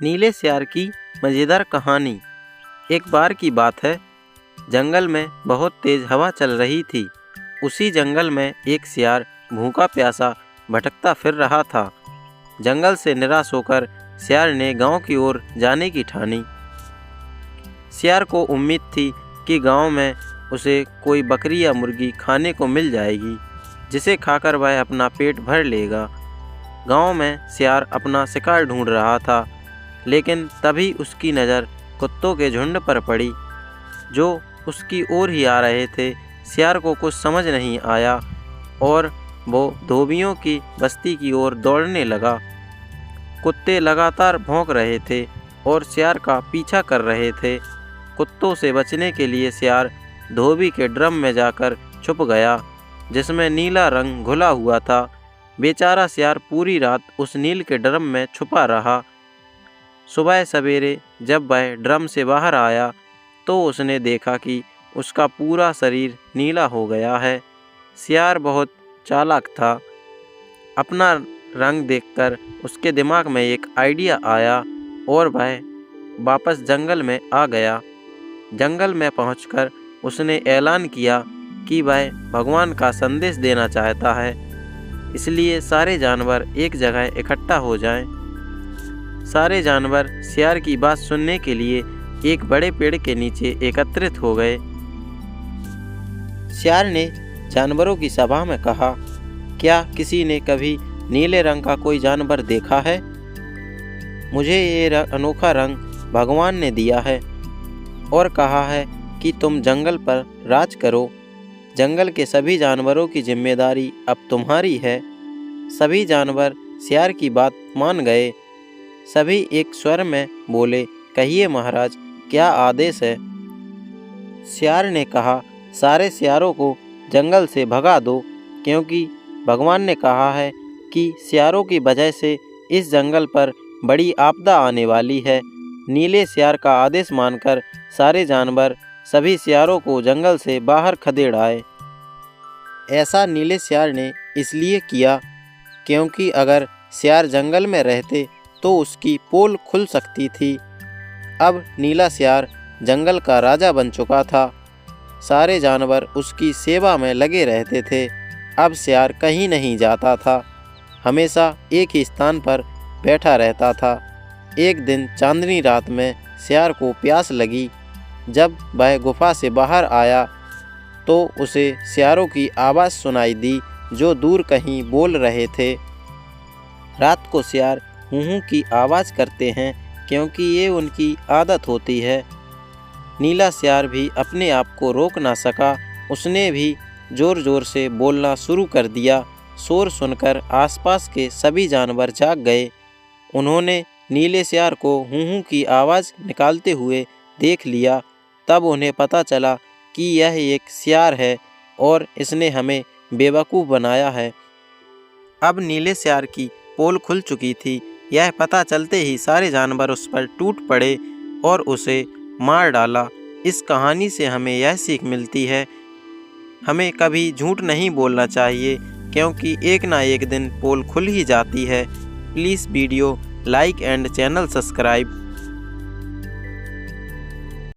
नीले सियार की मज़ेदार कहानी। एक बार की बात है, जंगल में बहुत तेज़ हवा चल रही थी। उसी जंगल में एक सियार भूखा प्यासा भटकता फिर रहा था। जंगल से निराश होकर सियार ने गांव की ओर जाने की ठानी। सियार को उम्मीद थी कि गांव में उसे कोई बकरी या मुर्गी खाने को मिल जाएगी, जिसे खाकर वह अपना पेट भर लेगा। गांव में सियार अपना शिकार ढूंढ रहा था, लेकिन तभी उसकी नज़र कुत्तों के झुंड पर पड़ी, जो उसकी ओर ही आ रहे थे। सियार को कुछ समझ नहीं आया और वो धोबियों की बस्ती की ओर दौड़ने लगा। कुत्ते लगातार भौंक रहे थे और सियार का पीछा कर रहे थे। कुत्तों से बचने के लिए सियार धोबी के ड्रम में जाकर छुप गया, जिसमें नीला रंग घुला हुआ था। बेचारा सियार पूरी रात उस नील के ड्रम में छुपा रहा। सुबह सवेरे जब वह ड्रम से बाहर आया तो उसने देखा कि उसका पूरा शरीर नीला हो गया है। सियार बहुत चालाक था। अपना रंग देखकर उसके दिमाग में एक आइडिया आया और वह वापस जंगल में आ गया। जंगल में पहुंचकर उसने ऐलान किया कि वह भगवान का संदेश देना चाहता है, इसलिए सारे जानवर एक जगह इकट्ठा हो जाएं। सारे जानवर सियार की बात सुनने के लिए एक बड़े पेड़ के नीचे एकत्रित हो गए। सियार ने जानवरों की सभा में कहा, क्या किसी ने कभी नीले रंग का कोई जानवर देखा है? मुझे ये अनोखा रंग भगवान ने दिया है और कहा है कि तुम जंगल पर राज करो। जंगल के सभी जानवरों की जिम्मेदारी अब तुम्हारी है। सभी जानवर सियार की बात मान गए। सभी एक स्वर में बोले, कहिए महाराज, क्या आदेश है? सियार ने कहा, सारे सियारों को जंगल से भगा दो, क्योंकि भगवान ने कहा है कि सियारों की वजह से इस जंगल पर बड़ी आपदा आने वाली है। नीले सियार का आदेश मानकर सारे जानवर सभी सियारों को जंगल से बाहर खदेड़ आए। ऐसा नीले सियार ने इसलिए किया क्योंकि अगर सियार जंगल में रहते तो उसकी पोल खुल सकती थी। अब नीला सियार जंगल का राजा बन चुका था। सारे जानवर उसकी सेवा में लगे रहते थे। अब सियार कहीं नहीं जाता था, हमेशा एक ही स्थान पर बैठा रहता था। एक दिन चांदनी रात में सियार को प्यास लगी। जब वह गुफा से बाहर आया तो उसे सियारों की आवाज़ सुनाई दी, जो दूर कहीं बोल रहे थे। रात को सियार हूँ की आवाज़ करते हैं क्योंकि ये उनकी आदत होती है। नीला सियार भी अपने आप को रोक ना सका। उसने भी ज़ोर ज़ोर से बोलना शुरू कर दिया। शोर सुनकर आसपास के सभी जानवर जाग गए। उन्होंने नीले सियार को हूँ की आवाज़ निकालते हुए देख लिया। तब उन्हें पता चला कि यह एक सियार है और इसने हमें बेवकूफ़ बनाया है। अब नीले सियार की पोल खुल चुकी थी। यह पता चलते ही सारे जानवर उस पर टूट पड़े और उसे मार डाला। इस कहानी से हमें यह सीख मिलती है, हमें कभी झूठ नहीं बोलना चाहिए, क्योंकि एक ना एक दिन पोल खुल ही जाती है। Please video like and channel subscribe.